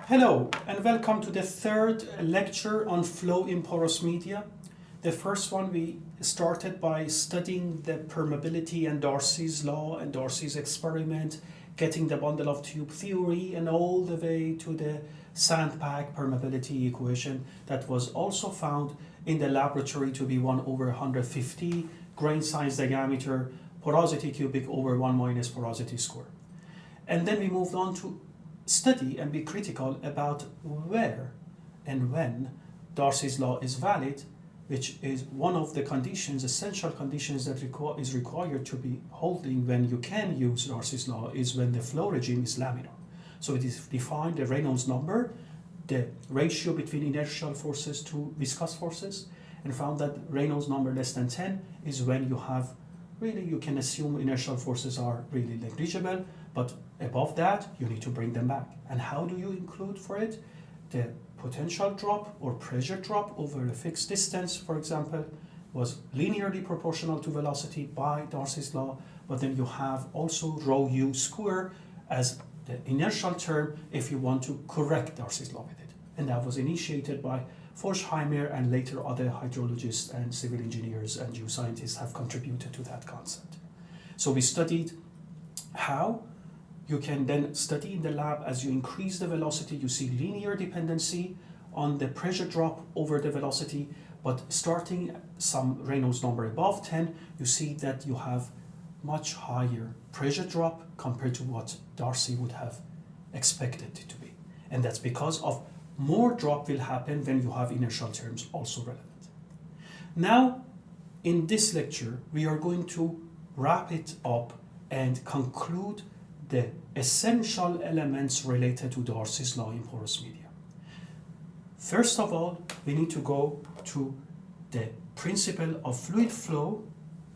Hello and welcome to the third lecture on flow in porous media. The first one we started by studying the permeability and Darcy's law and Darcy's experiment, getting the bundle of tube theory and all the way to the sandpack permeability equation that was also found in the laboratory to be 1/150 grain size diameter, porosity cubic over 1 minus porosity square. And then we moved on to study and be critical about where and when Darcy's law is valid, which is one of the conditions, essential conditions that is required to be holding when you can use Darcy's law is when the flow regime is laminar. So it is defined the Reynolds number, the ratio between inertial forces to viscous forces, and found that Reynolds number less than 10 is when you have you can assume inertial forces are really negligible, but above that, you need to bring them back. And how do you include for it? The potential drop or pressure drop over a fixed distance, for example, was linearly proportional to velocity by Darcy's law, but then you have also rho u square as the inertial term if you want to correct Darcy's law with it. And that was initiated by Forchheimer, and later other hydrologists and civil engineers and geoscientists have contributed to that concept. So we studied how you can then study in the lab as you increase the velocity, you see linear dependency on the pressure drop over the velocity, but starting some Reynolds number above 10, you see that you have much higher pressure drop compared to what Darcy would have expected it to be. And that's because of more drop will happen when you have inertial terms also relevant. Now, in this lecture, we are going to wrap it up and conclude the essential elements related to Darcy's law in porous media. First of all, we need to go to the principle of fluid flow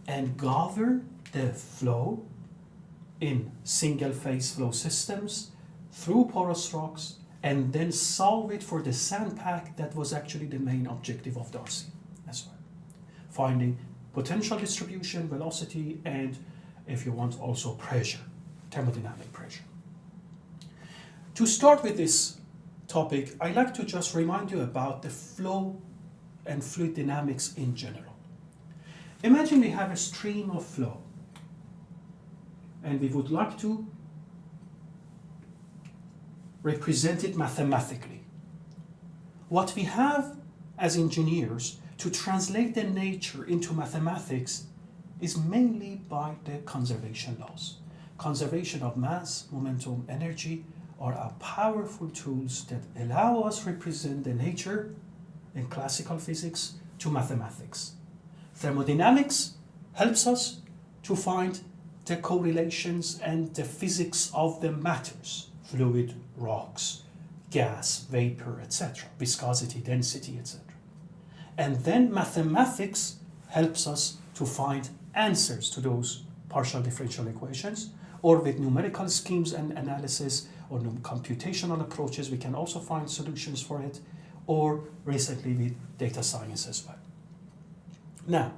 and govern the flow in single-phase flow systems through porous rocks, and then solve it for the sandpack that was actually the main objective of Darcy as well. Finding potential distribution, velocity, and if you want also pressure, thermodynamic pressure. To start with this topic, I'd like to just remind you about the flow and fluid dynamics in general. Imagine we have a stream of flow and we would like to represent it mathematically. What we have as engineers to translate the nature into mathematics is mainly by the conservation laws. Conservation of mass, momentum, energy are our powerful tools that allow us represent the nature in classical physics to mathematics. Thermodynamics helps us to find the correlations and the physics of the matters, fluid, rocks, gas, vapor, etc., viscosity, density, etc. And then mathematics helps us to find answers to those partial differential equations, or with numerical schemes and analysis or computational approaches, we can also find solutions for it, or recently with data science as well. Now,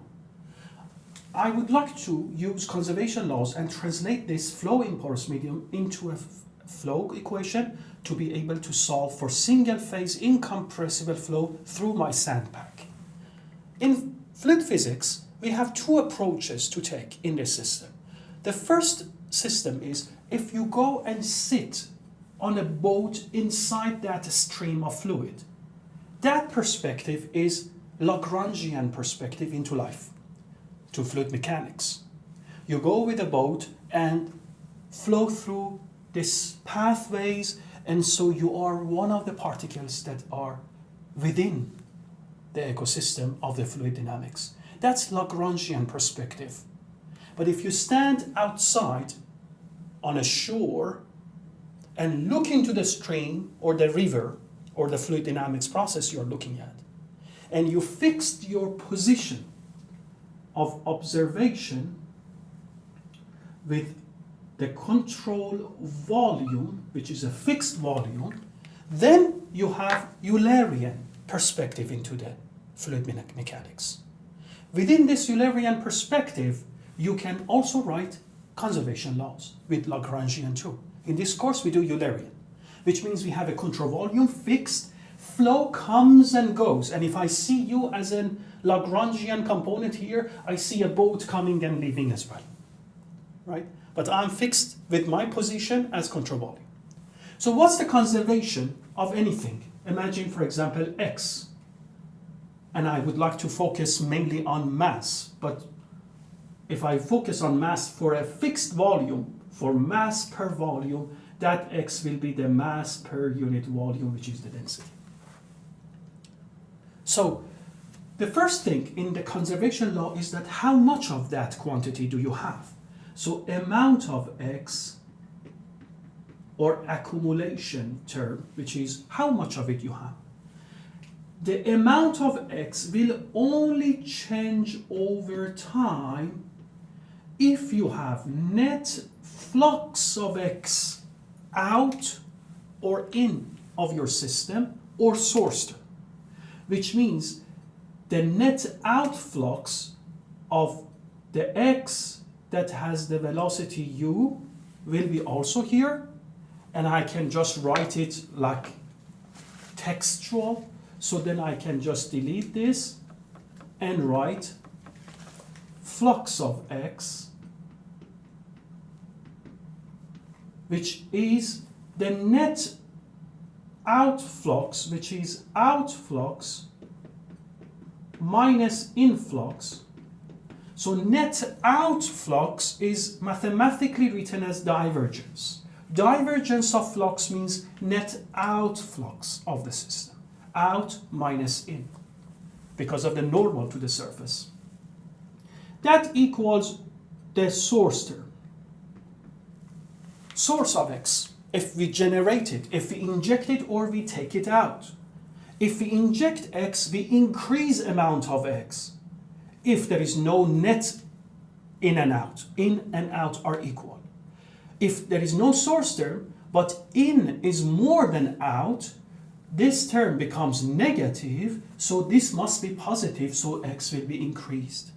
I would like to use conservation laws and translate this flow in porous medium into a flow equation to be able to solve for single-phase incompressible flow through my sandpack. In fluid physics, we have two approaches to take in this system. The first system is if you go and sit on a boat inside that stream of fluid. That perspective is Lagrangian perspective into life, to fluid mechanics. You go with a boat and flow through these pathways, and so you are one of the particles that are within the ecosystem of the fluid dynamics. That's Lagrangian perspective. But if you stand outside on a shore and look into the stream or the river or the fluid dynamics process you're looking at, and you fixed your position of observation with the control volume, which is a fixed volume, then you have Eulerian perspective into the fluid mechanics. Within this Eulerian perspective, you can also write conservation laws with Lagrangian too. In this course, we do Eulerian. which means we have a control volume fixed, flow comes and goes. And if I see you as a Lagrangian component here, I see a boat coming and leaving as well, right? But I'm fixed with my position as control volume. So what's the conservation of anything? Imagine, for example, X. And I would like to focus mainly on mass, but if I focus on mass for a fixed volume, for mass per volume, that X will be the mass per unit volume, which is the density. So the first thing in the conservation law is that how much of that quantity do you have? So amount of X, or accumulation term, which is how much of it you have. The amount of X will only change over time if you have net flux of X out or in of your system or source term, which means the net out flux of the X that has the velocity u will be also here, and I can just write it like textual. So then I can just delete this and write flux of X, which is the net outflux, which is outflux minus influx. So net outflux is mathematically written as divergence. Divergence of flux means net outflux of the system. Out minus in, because of the normal to the surface. That equals the source term. Source of X, if we generate it, if we inject it or we take it out. If we inject X, we increase amount of X. If there is no net in and out are equal. If there is no source term, but in is more than out, this term becomes negative, so this must be positive, so X will be increased.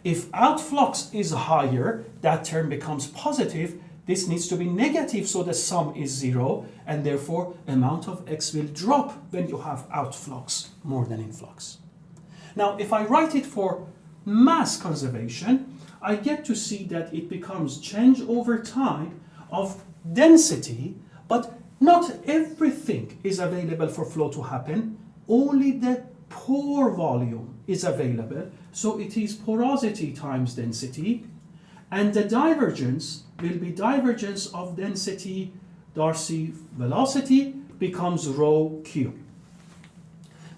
If outflux is higher, that term becomes positive, this needs to be negative, so the sum is 0, and therefore amount of X will drop when you have outflux more than influx. Now, if I write it for mass conservation, I get to see that it becomes change over time of density, but not everything is available for flow to happen, only the pore volume is available, so it is porosity times density, and the divergence will be divergence of density, Darcy velocity becomes rho Q.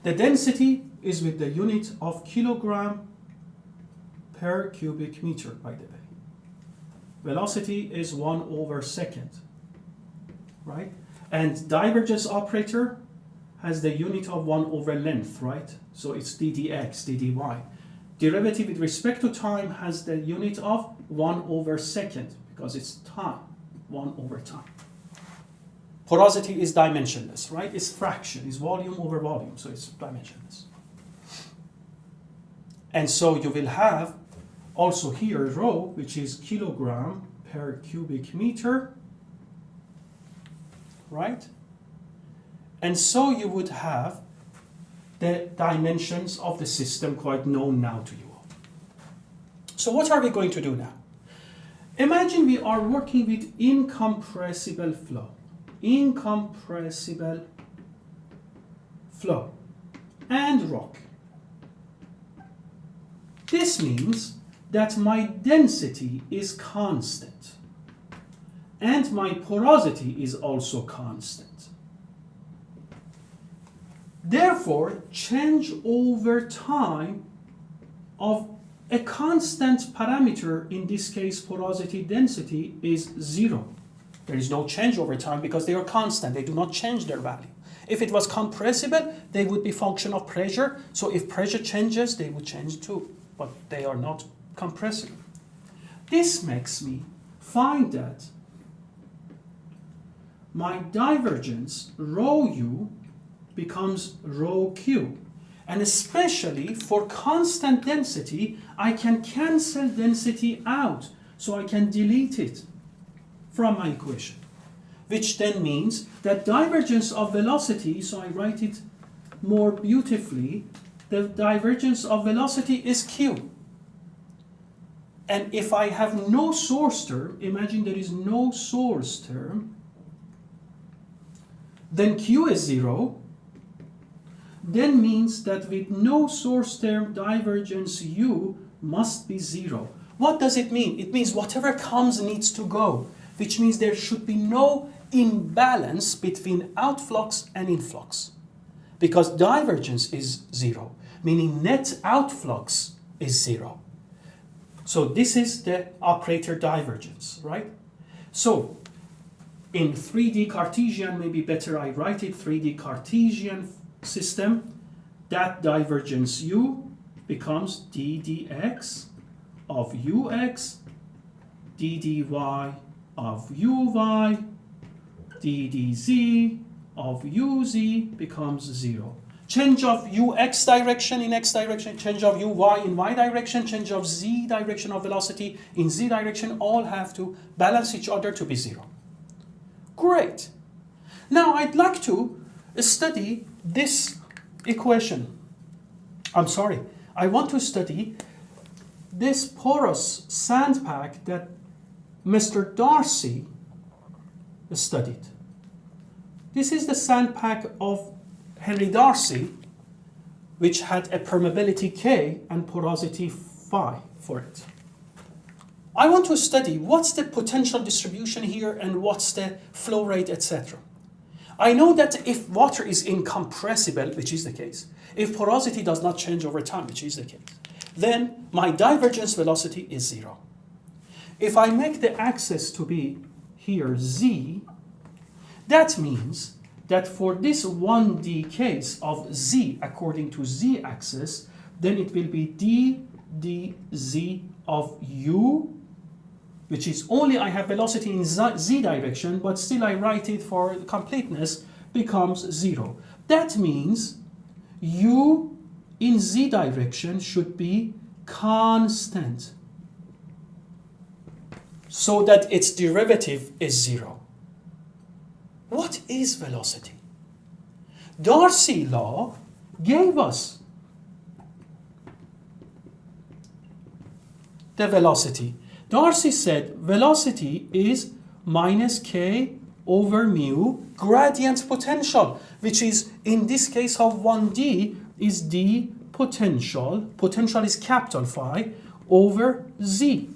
The density is with the unit of kilogram per cubic meter, by the way. Velocity is 1/2, right? And divergence operator has the unit of 1/length, right? So it's ddx, ddy. Derivative with respect to time has the unit of 1/2, because it's time, 1/time. Porosity is dimensionless, right? It's fraction, it's volume over volume, so it's dimensionless. And so you will have also here rho, which is kilogram per cubic meter, right? And so you would have the dimensions of the system quite known now to you all. So what are we going to do now? Imagine we are working with incompressible flow. Incompressible flow and rock. This means that my density is constant and my porosity is also constant. Therefore, change over time of a constant parameter, in this case porosity density, is 0. There is no change over time because they are constant. They do not change their value. If it was compressible, they would be function of pressure. So if pressure changes, they would change too. But they are not compressible. This makes me find that my divergence rho u becomes rho q. And especially for constant density, I can cancel density out. So I can delete it from my equation. which then means that divergence of velocity, so I write it more beautifully, the divergence of velocity is Q. And if I have no source term, imagine there is no source term, then Q is 0, then means that with no source term, divergence U must be 0. What does it mean? It means whatever comes needs to go, which means there should be no imbalance between outflux and influx, because divergence is 0, meaning net outflux is 0. So this is the operator divergence, right? So in 3D Cartesian, maybe better I write it, 3D Cartesian system, that divergence U becomes d dx of ux, d dy of uy, d dz of uz becomes 0. Change of ux direction in x direction, change of uy in y direction, change of z direction of velocity in z direction, all have to balance each other to be 0. Great. Now I'd like to study this equation. I want to study this porous sandpack that Mr. Darcy studied. This is the sandpack of Henry Darcy, which had a permeability K and porosity phi for it. I want to study what's the potential distribution here and what's the flow rate, etc. I know that if water is incompressible, which is the case, if porosity does not change over time, which is the case, then my divergence velocity is 0. If I make the axis to be here z, that means that for this 1D case of z according to z-axis, then it will be d dz of u, which is only I have velocity in z direction, but still I write it for completeness, becomes 0. That means u in z direction should be constant, so that its derivative is 0. What is velocity? Darcy law gave us the velocity. Darcy said velocity is minus k over mu gradient potential, which is in this case of 1D is d potential. Potential is capital phi over z.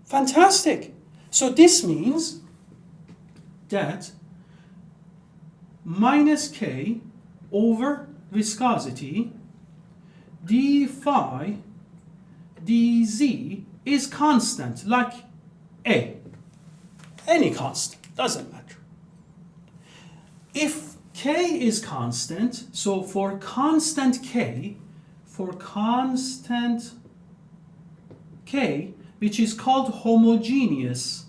Fantastic. So this means that minus k over viscosity d phi dz is constant, like A. Any constant, doesn't matter. If k is constant, so for constant k, which is called homogeneous,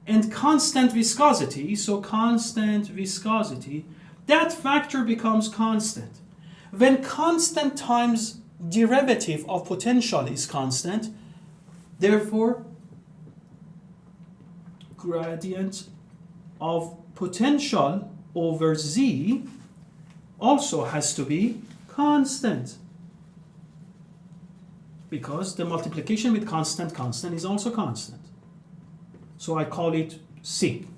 and constant viscosity, so constant viscosity, that factor becomes constant. When constant times derivative of potential is constant, therefore gradient of potential over z also has to be constant, because the multiplication with constant is also constant. So I call it C,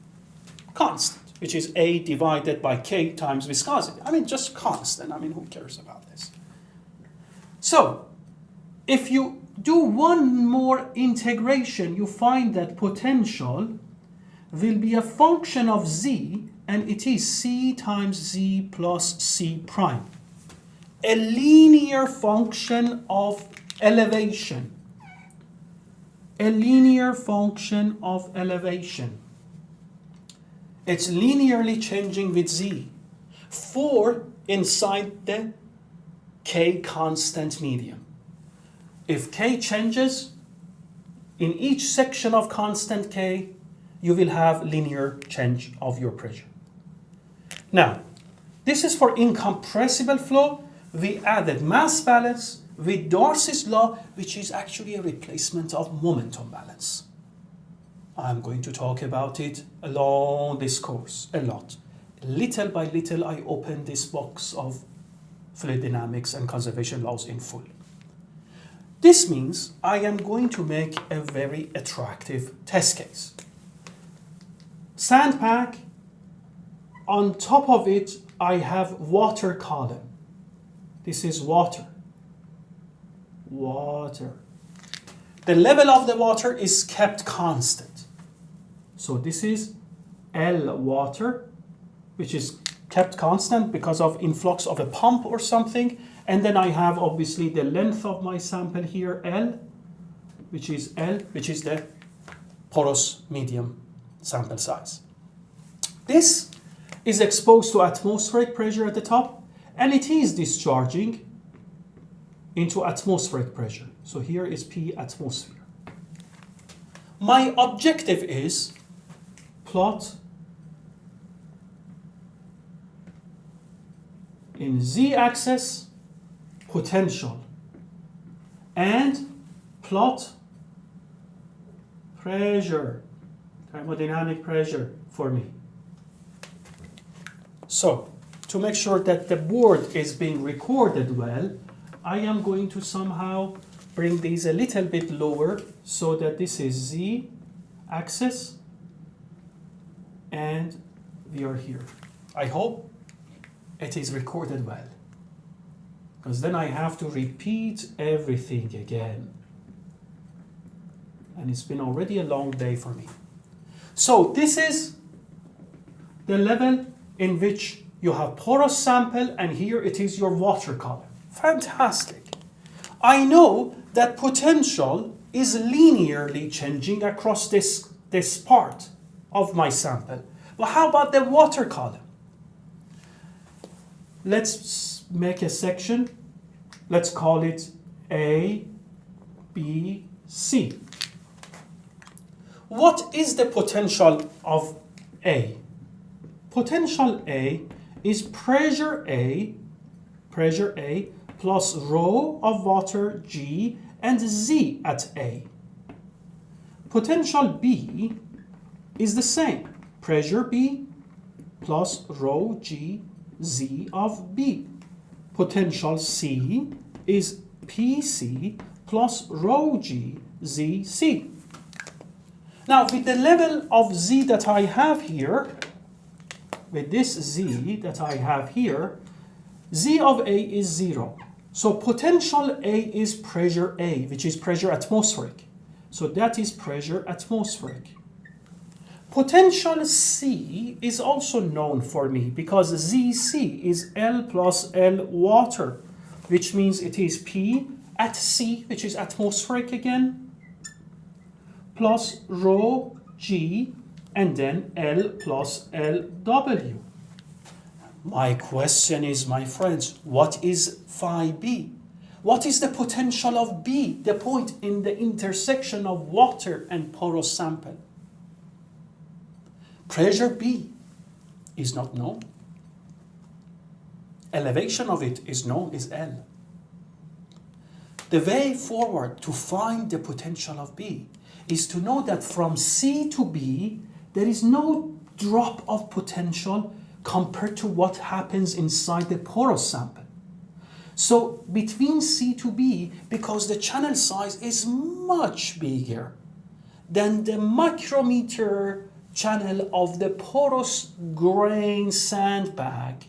constant, which is A divided by K times viscosity. I mean, just constant. I mean, who cares about this? So if you do one more integration, you find that potential will be a function of z, and it is C times z plus C prime. A linear function of elevation. A linear function of elevation. It's linearly changing with z for inside the k constant medium. If k changes in each section of constant k, you will have linear change of your pressure. Now, this is for incompressible flow. We added mass balance, with Darcy's law, which is actually a replacement of momentum balance. I'm going to talk about it along this course a lot. Little by little, I open this box of fluid dynamics and conservation laws in full. This means I am going to make a very attractive test case. Sandpack, on top of it, I have water column. This is water. Water. The level of the water is kept constant. So this is L water, which is kept constant because of influx of a pump or something. And then I have obviously the length of my sample here, L, which is the porous medium sample size. This is exposed to atmospheric pressure at the top, and it is discharging into atmospheric pressure. So here is P atmosphere. My objective is plot in z-axis potential and plot pressure, thermodynamic pressure for me. So, to make sure that the board is being recorded well, I am going to somehow bring these a little bit lower so that this is z-axis and we are here. I hope it is recorded well, because then I have to repeat everything again. And it's been already a long day for me. So this is the level in which you have porous sample, and here it is your water column. Fantastic. I know that potential is linearly changing across this part of my sample. But how about the water column? Let's make a section. Let's call it A, B, C. What is the potential of A? Potential A is pressure A plus rho of water G and Z at A. Potential B is the same. Pressure B plus rho G Z of B. Potential C is PC plus rho G Z C. Now, with the level of Z that I have here, with this Z that I have here, Z of A is 0. So potential A is pressure A, which is pressure atmospheric. So that is pressure atmospheric. Potential C is also known for me because ZC is L plus L water, which means it is P at C, which is atmospheric again, plus rho G, and then L plus LW. My question is, my friends, what is phi B? What is the potential of B, the point in the intersection of water and porous sample? Pressure B is not known. Elevation of it is known, is L. The way forward to find the potential of B is to know that from C to B, there is no drop of potential compared to what happens inside the porous sample. So between C to B, because the channel size is much bigger than the micrometer channel of the porous grain sandbag,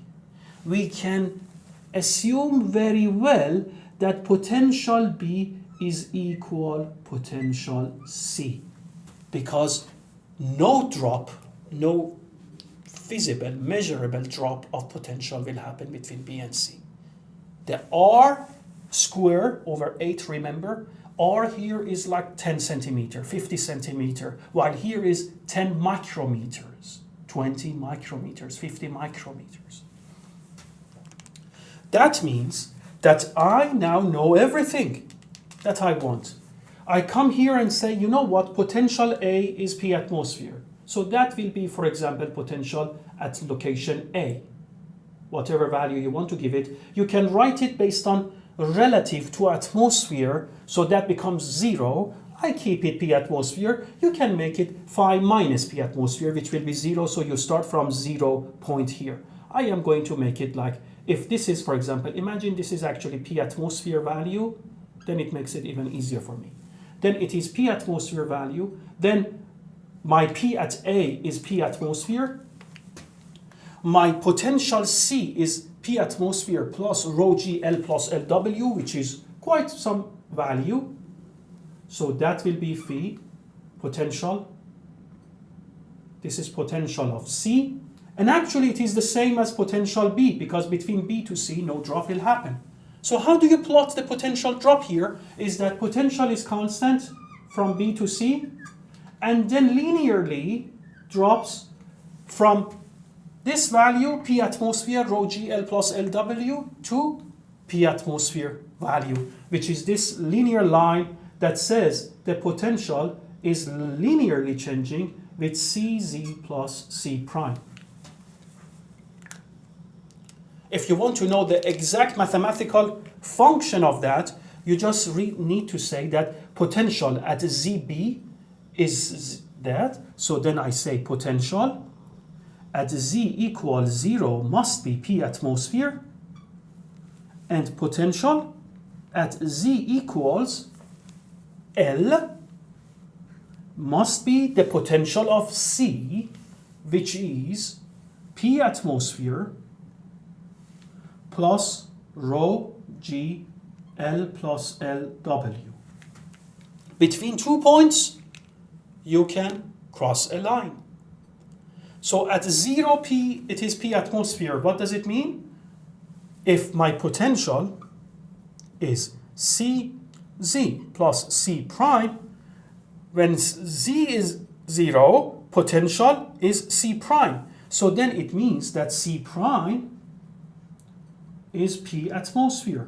we can assume very well that potential B is equal potential C, because no drop, no visible, measurable drop of potential will happen between B and C. The R square over 8, remember, R here is like 10 centimeter, 50 centimeter, while here is 10 micrometers, 20 micrometers, 50 micrometers. That means that I now know everything that I want. I come here and say, you know what, potential A is P atmosphere. So that will be, for example, potential at location A. Whatever value you want to give it, you can write it based on relative to atmosphere, so that becomes 0. I keep it P atmosphere. You can make it phi minus P atmosphere, which will be 0, so you start from 0 point here. I am going to make it like, if this is, for example, imagine this is actually P atmosphere value, then it makes it even easier for me. Then it is P atmosphere value, then my P at A is P atmosphere, my potential C is P atmosphere plus rho G L plus LW, which is quite some value. So that will be phi potential. This is potential of C. And actually it is the same as potential B, because between B to C no drop will happen. So how do you plot the potential drop here? Is that potential is constant from B to C, and then linearly drops from this value, P atmosphere, rho G L plus LW, to P atmosphere value, which is this linear line that says the potential is linearly changing with CZ plus C prime. If you want to know the exact mathematical function of that, you just need to say that potential at ZB is that. So then I say potential at Z equals 0 must be P atmosphere, and potential at Z equals L must be the potential of C, which is P atmosphere plus rho G L plus LW. Between 2 points, you can cross a line. So at 0 P, it is P atmosphere. What does it mean? If my potential is CZ plus C prime, when Z is 0, potential is C prime. So then it means that C prime is P atmosphere.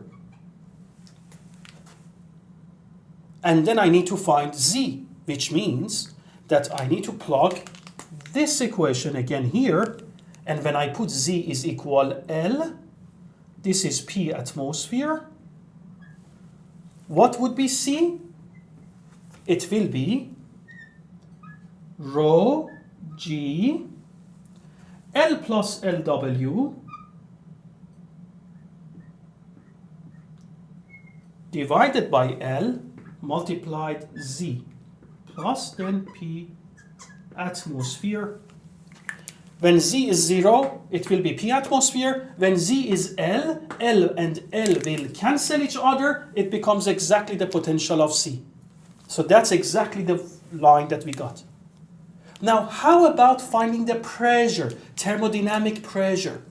And then I need to find Z, which means that I need to plug this equation again here, and when I put Z is equal L, this is P atmosphere. What would be C? It will be rho G L plus LW divided by L multiplied Z plus then P atmosphere. When Z is 0, it will be P atmosphere. When Z is L, L and L will cancel each other. It becomes exactly the potential of C. So that's exactly the line that we got. Now, how about finding the pressure, thermodynamic pressure?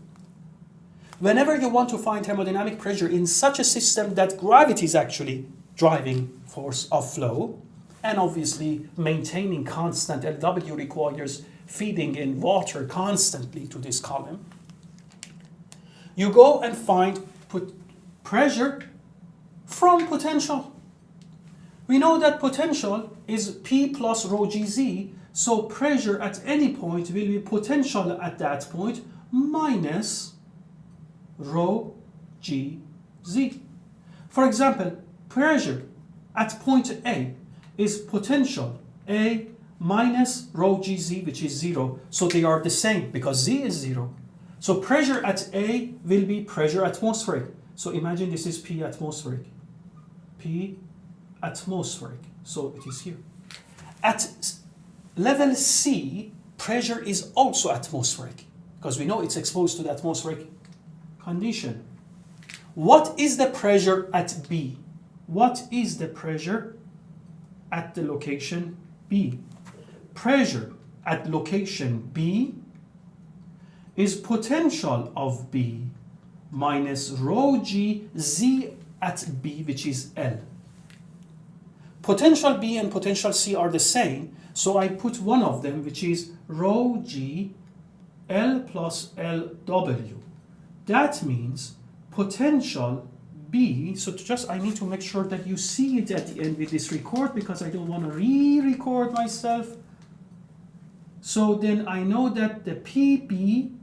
Whenever you want to find thermodynamic pressure in such a system that gravity is actually driving force of flow, and obviously maintaining constant LW requires feeding in water constantly to this column, you go and find pressure from potential. We know that potential is P plus rho GZ, so pressure at any point will be potential at that point minus rho GZ. For example, pressure at point A is potential A minus rho GZ, which is 0. So they are the same because Z is 0. So pressure at A will be pressure atmospheric. So imagine this is P atmospheric. P atmospheric. So it is here. At level C, pressure is also atmospheric because we know it's exposed to the atmospheric condition. What is the pressure at B? What is the pressure at the location B? Pressure at location B is potential of B minus rho G Z at B, which is L. Potential B and potential C are the same, so I put one of them, which is rho G L plus LW. That means potential B, so I need to make sure that you see it at the end with this record because I don't want to re-record myself. So then I know that the PB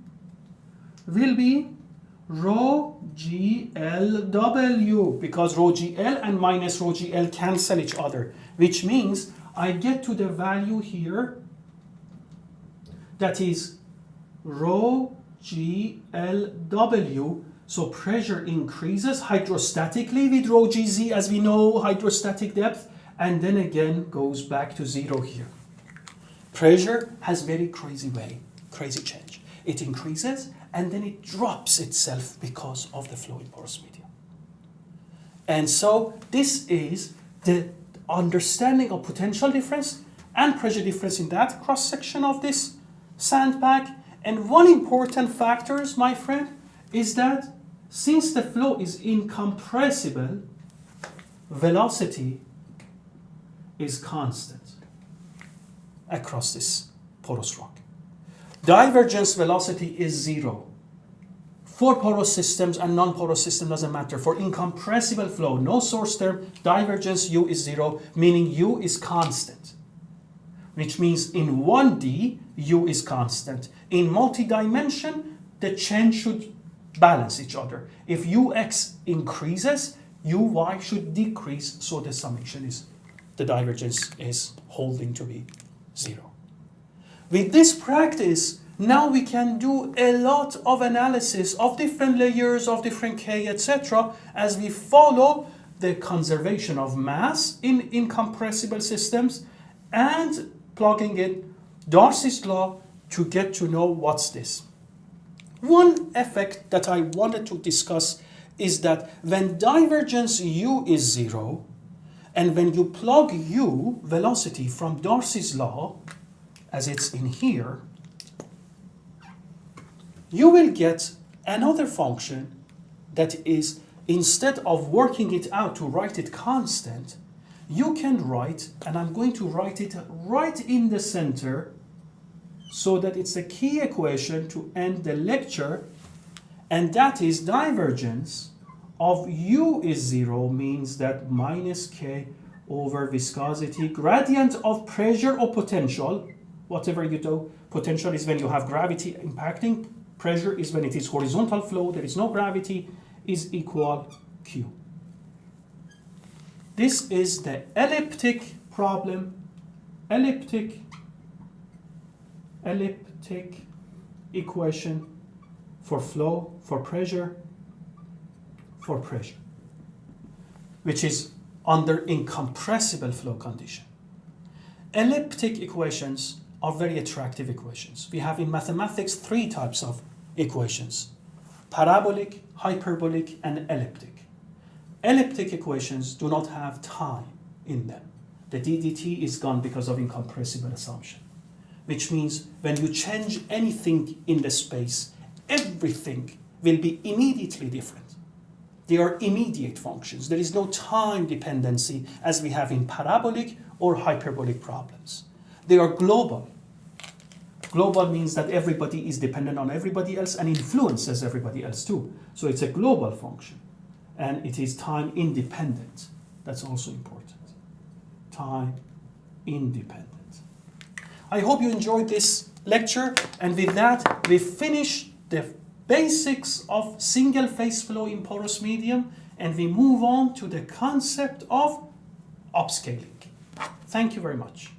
will be rho GLW, because rho GL and minus rho GL cancel each other, which means I get to the value here that is rho GLW. So pressure increases hydrostatically with rho GZ, as we know, hydrostatic depth, and then again goes back to zero here. Pressure has very crazy change. It increases and then it drops itself because of the flow in porous media. And so this is the understanding of potential difference and pressure difference in that cross-section of this sandpack. And one important factor, my friend, is that since the flow is incompressible, velocity is constant across this porous rock. Divergence velocity is zero. For porous systems and non-porous system doesn't matter. For incompressible flow, no source term, divergence U is zero, meaning U is constant. Which means in 1D, U is constant. In multi-dimension, the change should balance each other. If Ux increases, Uy should decrease, so the summation is, the divergence is holding to be zero. With this practice, now we can do a lot of analysis of different layers, of different K, etc., as we follow the conservation of mass in incompressible systems and plugging in Darcy's law to get to know what's this. One effect that I wanted to discuss is that when divergence U is zero, and when you plug U, velocity, from Darcy's law, as it's in here, you will get another function that is, instead of working it out to write it constant, you can write, and I'm going to write it right in the center so that it's a key equation to end the lecture, and that is divergence of U is zero means that minus K over viscosity, gradient of pressure or potential, whatever you do. Potential is when you have gravity impacting. Pressure is when it is horizontal flow, there is no gravity, is equal Q. This is the elliptic problem, elliptic equation for flow, for pressure, which is under incompressible flow condition. Elliptic equations are very attractive equations. We have in mathematics 3 types of equations: parabolic, hyperbolic, and elliptic. Elliptic equations do not have time in them. The ddt is gone because of incompressible assumption, which means when you change anything in the space, everything will be immediately different. They are immediate functions. There is no time dependency as we have in parabolic or hyperbolic problems. They are global. Global means that everybody is dependent on everybody else and influences everybody else too. So it's a global function. And it is time independent. That's also important. Time independent. I hope you enjoyed this lecture. And with that, we finish the basics of single phase flow in porous medium, and we move on to the concept of upscaling. Thank you very much.